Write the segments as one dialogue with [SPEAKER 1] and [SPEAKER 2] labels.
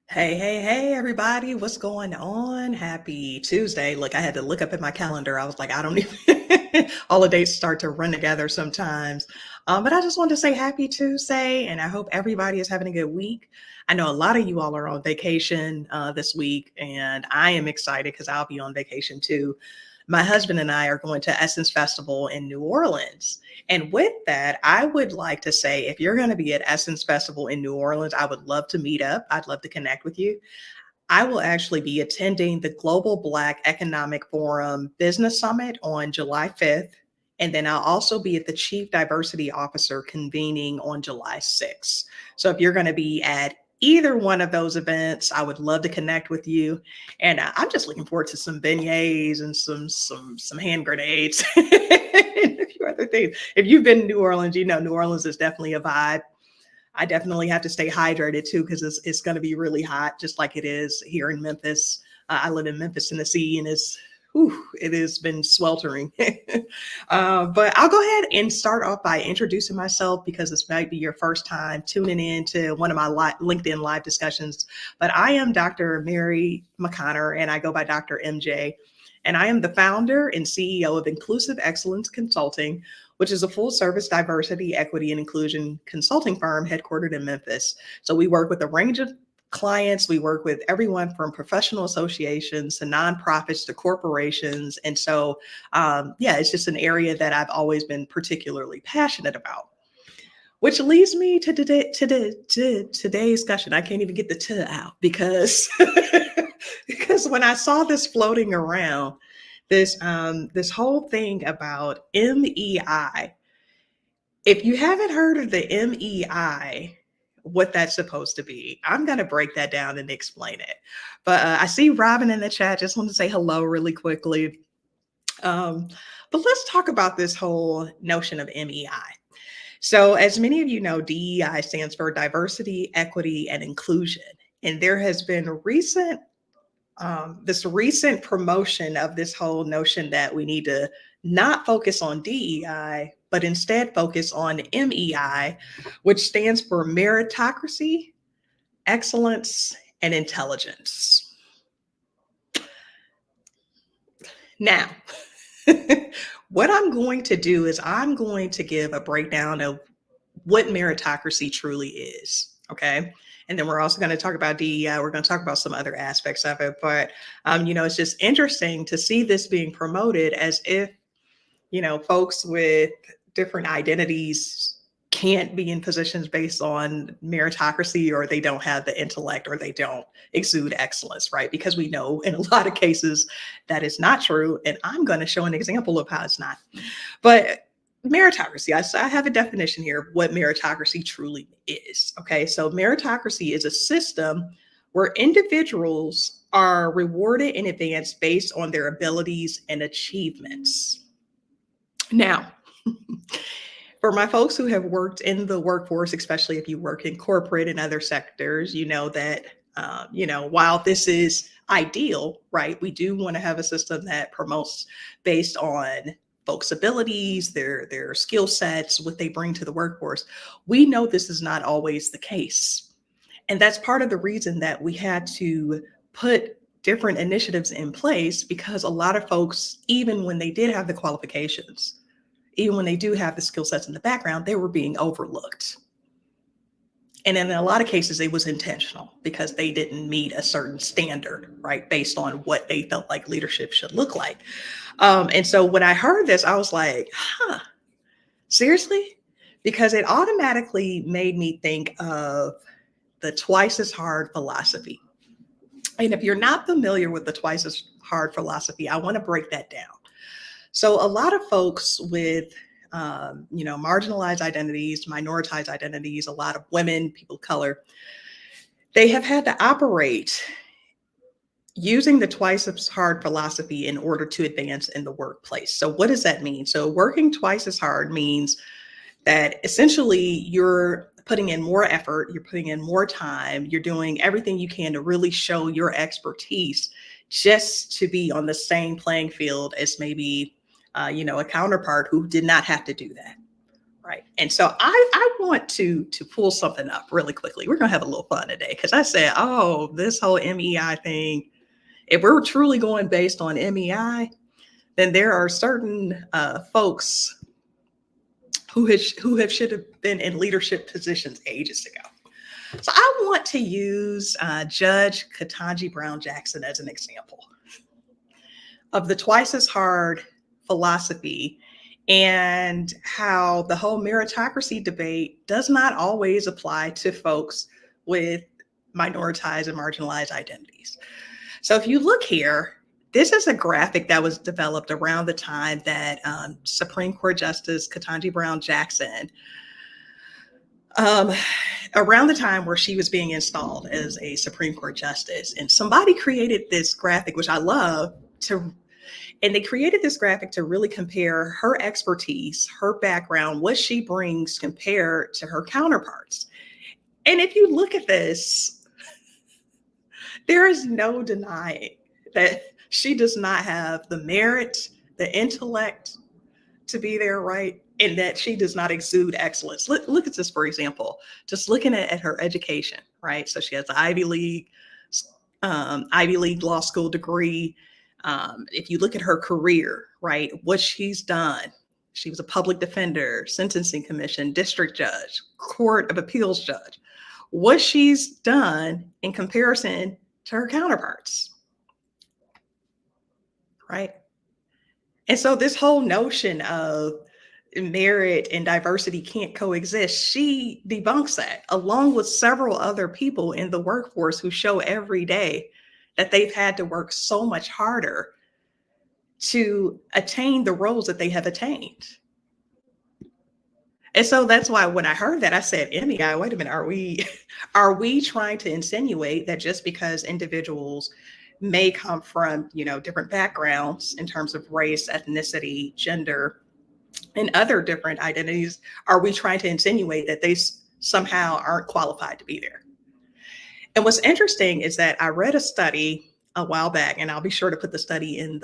[SPEAKER 1] Hey, everybody. What's going on? Happy Tuesday. Look, I had to look up at my calendar. I was like, I don't even, all the dates start to run together sometimes. But I just wanted to say happy Tuesday, and I hope everybody is having a good week. I know a lot of you all are on vacation this week, and I am excited because I'll be on vacation too. My husband and I are going to Essence Festival in New Orleans. And with that, I would like to say if you're going to be at Essence Festival in New Orleans, I would love to meet up. I'd love to connect with you. I will actually be attending the Global Black Economic Forum Business Summit on July 5th. And then I'll also be at the Chief Diversity Officer convening on July 6th. So if you're going to be at either one of those events, I would love to connect with you. And I'm just looking forward to some beignets and some hand grenades and a few other things. If you've been to New Orleans, you know New Orleans is definitely a vibe. I definitely have to stay hydrated too because it's going to be really hot, just like it is here in Memphis. I live in Memphis, Tennessee, and it has been sweltering. But I'll go ahead and start off by introducing myself because this might be your first time tuning in to one of my LinkedIn live discussions. But I am Dr. Mary McConnor, and I go by Dr. MJ. And I am the founder and CEO of Inclusive Excellence Consulting, which is a full service diversity, equity, and inclusion consulting firm headquartered in Memphis. So we work with a range of clients. We work with everyone from professional associations to nonprofits to corporations. And so, yeah, it's just an area that I've always been particularly passionate about. Which leads me to today's discussion. I can't even get the "t" out because because when I saw this floating around, this whole thing about MEI. If you haven't heard of the MEI, what that's supposed to be, I'm going to break that down and explain it. But I see Robin in the chat. Just want to say hello really quickly. Um, but let's talk about this whole notion of MEI. So, as many of you know, DEI stands for diversity, equity, and inclusion. And there has been this recent promotion of this whole notion that we need to not focus on DEI, but instead focus on MEI, which stands for meritocracy, excellence, and intelligence. Now, what I'm going to do is I'm going to give a breakdown of what meritocracy truly is. Okay. And then we're also going to talk about DEI. We're going to talk about some other aspects of it. But, it's just interesting to see this being promoted as if, folks with different identities can't be in positions based on meritocracy, or they don't have the intellect, or they don't exude excellence, right? Because we know in a lot of cases that is not true. And I'm going to show an example of how it's not. But meritocracy, I have a definition here of what meritocracy truly is. Okay, so meritocracy is a system where individuals are rewarded in advance based on their abilities and achievements. Now, for my folks who have worked in the workforce, especially if you work in corporate and other sectors, you know that, while this is ideal, right, we do want to have a system that promotes based on folks' abilities, their skill sets, what they bring to the workforce. We know this is not always the case. And that's part of the reason that we had to put different initiatives in place, because a lot of folks, even when they did have the qualifications, even when they do have the skill sets in the background, they were being overlooked. And in a lot of cases, it was intentional because they didn't meet a certain standard, right, based on what they felt like leadership should look like. And so when I heard this, I was like, seriously? Because it automatically made me think of the twice as hard philosophy. And if you're not familiar with the twice as hard philosophy, I want to break that down. So a lot of folks with marginalized identities, minoritized identities, a lot of women, people of color, they have had to operate using the twice as hard philosophy in order to advance in the workplace. So what does that mean? So working twice as hard means that essentially you're putting in more effort, you're putting in more time, you're doing everything you can to really show your expertise just to be on the same playing field as maybe a counterpart who did not have to do that, Right. And so I want to pull something up really quickly. We're gonna have a little fun today because I said, oh, this whole MEI thing, if we're truly going based on MEI, then there are certain folks who should have been in leadership positions ages ago. So I want to use Judge Ketanji Brown Jackson as an example of the twice as hard philosophy and how the whole meritocracy debate does not always apply to folks with minoritized and marginalized identities. So if you look here, this is a graphic that was developed around the time that Supreme Court Justice Ketanji Brown Jackson, around the time where she was being installed as a Supreme Court Justice. And somebody created this graphic, which I love, and they created this graphic to really compare her expertise, her background, what she brings compared to her counterparts. And if you look at this, there is no denying that she does not have the merit, the intellect to be there, right? And that she does not exude excellence. Look at this, for example, just looking at her education, right? So she has the Ivy League law school degree. If you look at her career, right, what she's done, she was a public defender, sentencing commission, district judge, court of appeals judge, what she's done in comparison to her counterparts, right? And so this whole notion of merit and diversity can't coexist, she debunks that along with several other people in the workforce who show every day that they've had to work so much harder to attain the roles that they have attained. And so that's why when I heard that, I said, MEI, wait a minute, are we trying to insinuate that just because individuals may come from, different backgrounds in terms of race, ethnicity, gender, and other different identities, are we trying to insinuate that they somehow aren't qualified to be there? And what's interesting is that I read a study a while back, and I'll be sure to put the study in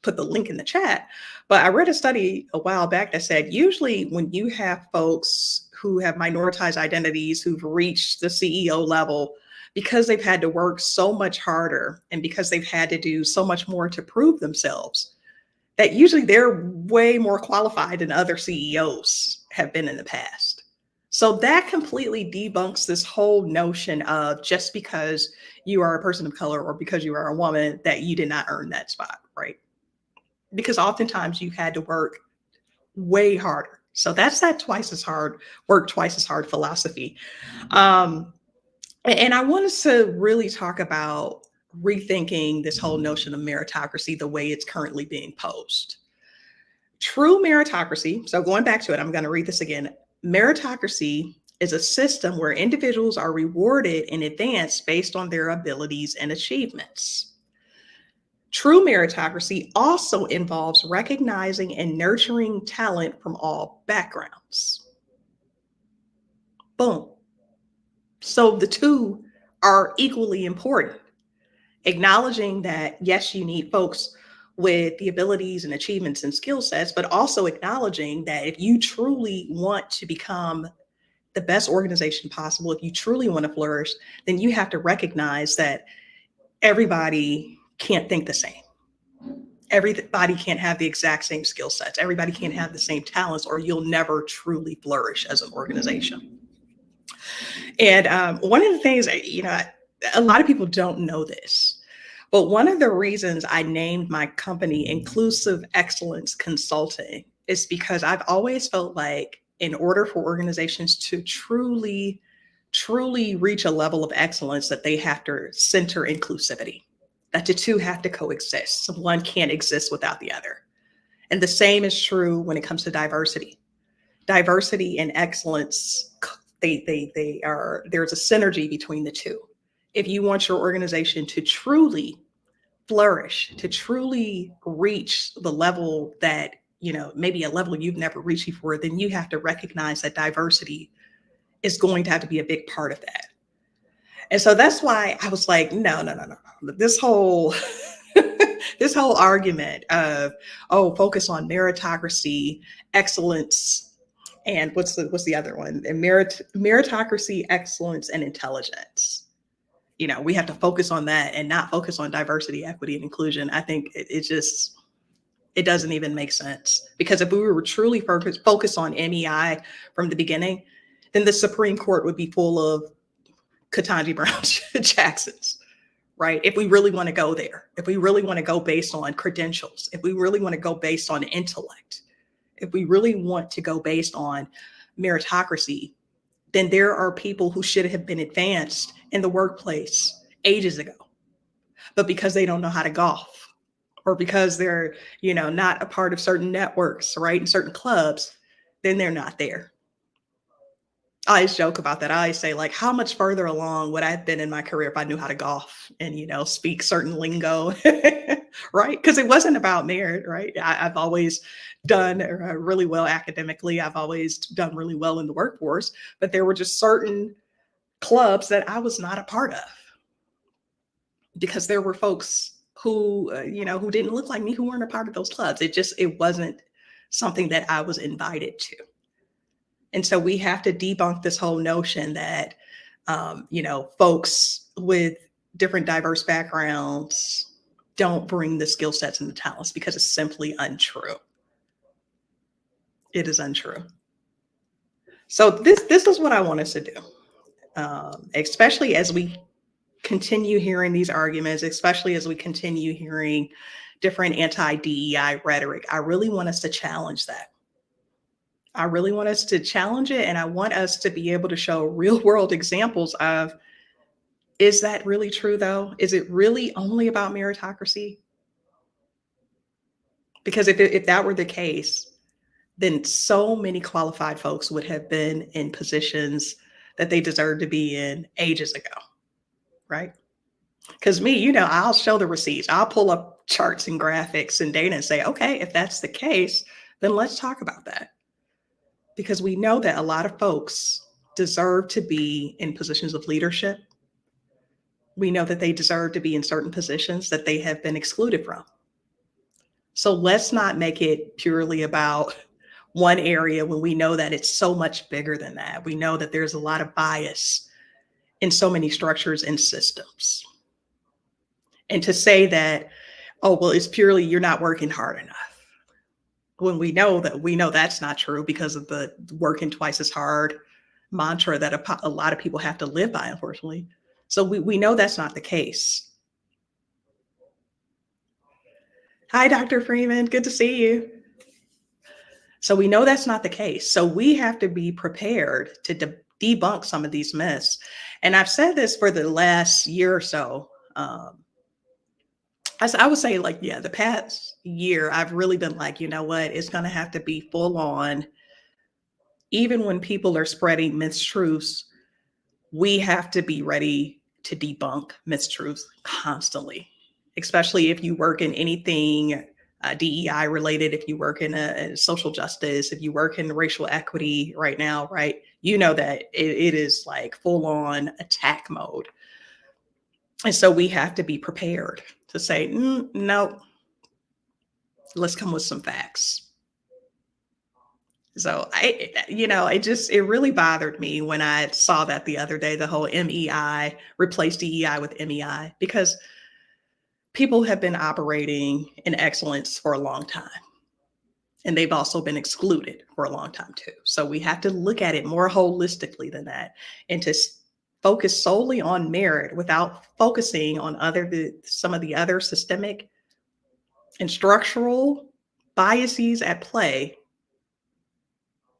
[SPEAKER 1] put the link in the chat. But I read a study a while back that said usually when you have folks who have minoritized identities who've reached the CEO level, because they've had to work so much harder and because they've had to do so much more to prove themselves, that usually they're way more qualified than other CEOs have been in the past. So that completely debunks this whole notion of just because you are a person of color or because you are a woman that you did not earn that spot, right? Because oftentimes you had to work way harder. So that's that work twice as hard philosophy. And I want us to really talk about rethinking this whole notion of meritocracy the way it's currently being posed. True meritocracy, so going back to it, I'm going to read this again. Meritocracy is a system where individuals are rewarded in advance based on their abilities and achievements. True meritocracy also involves recognizing and nurturing talent from all backgrounds. Boom. So the two are equally important. Acknowledging that, yes, you need folks with the abilities and achievements and skill sets, but also acknowledging that if you truly want to become the best organization possible, if you truly want to flourish, then you have to recognize that everybody can't think the same. Everybody can't have the exact same skill sets. Everybody can't have the same talents, or you'll never truly flourish as an organization. And one of the things, a lot of people don't know this, but one of the reasons I named my company Inclusive Excellence Consulting is because I've always felt like in order for organizations to truly reach a level of excellence, that they have to center inclusivity, that the two have to coexist. So one can't exist without the other. And the same is true when it comes to diversity. Diversity and excellence, there's a synergy between the two. If you want your organization to truly flourish, to truly reach the level that, maybe a level you've never reached before, then you have to recognize that diversity is going to have to be a big part of that. And so that's why I was like, no. This whole this whole argument of, focus on meritocracy, excellence, And what's the other one? And meritocracy, excellence, and intelligence. We have to focus on that and not focus on diversity, equity, and inclusion. I think it doesn't even make sense, because if we were truly focused on MEI from the beginning, then the Supreme Court would be full of Ketanji Brown Jacksons, right? If we really want to go there, if we really want to go based on credentials, if we really want to go based on intellect, if we really want to go based on meritocracy, then there are people who should have been advanced in the workplace ages ago. But because they don't know how to golf, or because they're, not a part of certain networks, right, and certain clubs, then they're not there. I always joke about that. I always say, like, how much further along would I have been in my career if I knew how to golf and, speak certain lingo, right? Because it wasn't about merit, right? I've always done really well academically. I've always done really well in the workforce, but there were just certain clubs that I was not a part of, because there were folks who, who didn't look like me, who weren't a part of those clubs. It wasn't something that I was invited to. And so we have to debunk this whole notion that, folks with different diverse backgrounds don't bring the skill sets and the talents, because it's simply untrue. It is untrue. So this is what I want us to do, especially as we continue hearing these arguments, especially as we continue hearing different anti-DEI rhetoric. I really want us to challenge that. I really want us to challenge it. And I want us to be able to show real world examples of, is that really true though? Is it really only about meritocracy? Because if that were the case, then so many qualified folks would have been in positions that they deserve to be in ages ago, right? Because me, I'll show the receipts. I'll pull up charts and graphics and data and say, okay, if that's the case, then let's talk about that. Because we know that a lot of folks deserve to be in positions of leadership. We know that they deserve to be in certain positions that they have been excluded from. So let's not make it purely about one area when we know that it's so much bigger than that. We know that there's a lot of bias in so many structures and systems. And to say that, oh, well, it's purely you're not working hard enough, when we know that's not true, because of the working twice as hard mantra that a lot of people have to live by, unfortunately. So we know that's not the case. Hi, Dr. Freeman. Good to see you. So we know that's not the case. So we have to be prepared to debunk some of these myths. And I've said this for the last year or so. I would say, like, the past year, I've really been like, you know what, it's going to have to be full on. Even when people are spreading mistruths, we have to be ready to debunk mistruths constantly, especially if you work in anything DEI related, if you work in social justice, if you work in racial equity right now, right? That it is like full on attack mode. And so we have to be prepared to say, no, let's come with some facts. So it really bothered me when I saw that the other day, the whole MEI replaced DEI with MEI, because people have been operating in excellence for a long time. And they've also been excluded for a long time too. So we have to look at it more holistically than that, and to focus solely on merit without focusing on some of the other systemic and structural biases at play.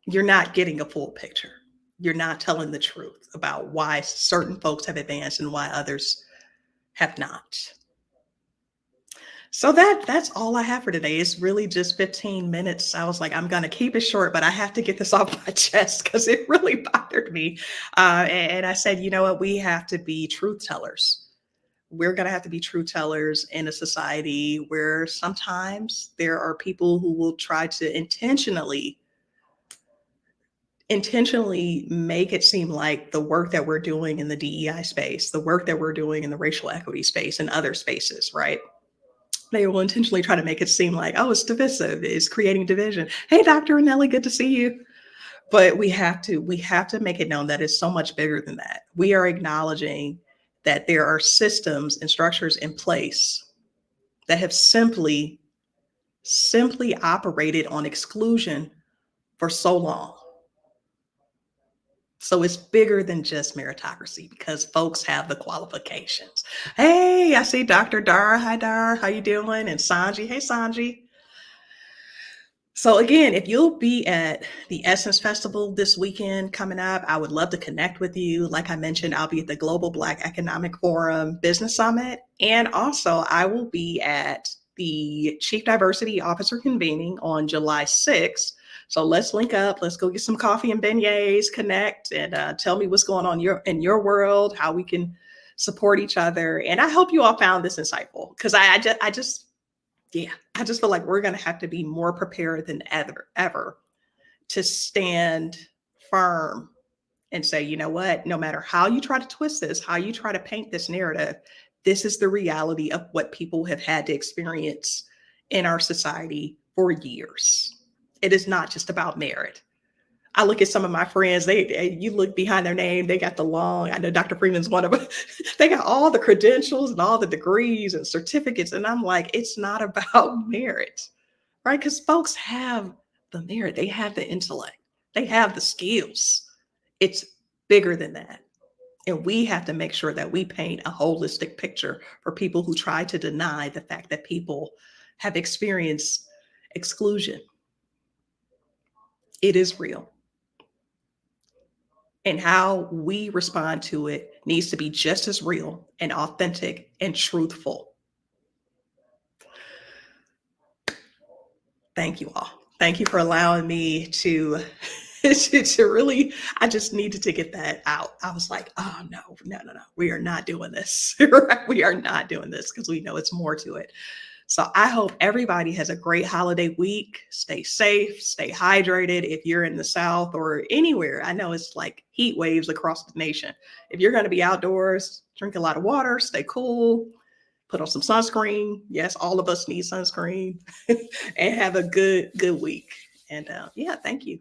[SPEAKER 1] You're not getting a full picture. You're not telling the truth about why certain folks have advanced and why others have not. So that's all I have for today. It's really just 15 minutes. I was like, I'm going to keep it short, but I have to get this off my chest because it really bothered me. And I said, you know what? We have to be truth tellers. We're going to have to be truth tellers in a society where sometimes there are people who will try to intentionally make it seem like the work that we're doing in the DEI space, the work that we're doing in the racial equity space and other spaces, right? They will intentionally try to make it seem like, oh, it's divisive, it's creating division. Hey, Dr. Anelli, good to see you. But we have to make it known that it's so much bigger than that. We are acknowledging that there are systems and structures in place that have simply operated on exclusion for so long. So it's bigger than just meritocracy because folks have the qualifications. Hey, I see Dr. Dar. Hi, Dar. How you doing? And Sanji. Hey, Sanji. So again, if you'll be at the Essence Festival this weekend coming up, I would love to connect with you. Like I mentioned, I'll be at the Global Black Economic Forum Business Summit. And also I will be at the Chief Diversity Officer convening on July 6th. So let's link up. Let's go get some coffee and beignets, connect, and tell me what's going on in your world, how we can support each other. And I hope you all found this insightful because I just feel like we're going to have to be more prepared than ever to stand firm and say, you know what, no matter how you try to twist this, how you try to paint this narrative, this is the reality of what people have had to experience in our society for years. It is not just about merit. I look at some of my friends, you look behind their name, they got the long, I know Dr. Freeman's one of them, they got all the credentials and all the degrees and certificates. And I'm like, it's not about merit, right? Because folks have the merit, they have the intellect, they have the skills. It's bigger than that. And we have to make sure that we paint a holistic picture for people who try to deny the fact that people have experienced exclusion. It is real. And how we respond to it needs to be just as real and authentic and truthful. Thank you all. Thank you for allowing me to really, I just needed to get that out. I was like, oh no. We are not doing this. We are not doing this because we know it's more to it. So I hope everybody has a great holiday week. Stay safe, stay hydrated. If you're in the South or anywhere, I know it's like heat waves across the nation. If you're going to be outdoors, drink a lot of water, stay cool, put on some sunscreen. Yes, all of us need sunscreen and have a good week. And yeah, thank you.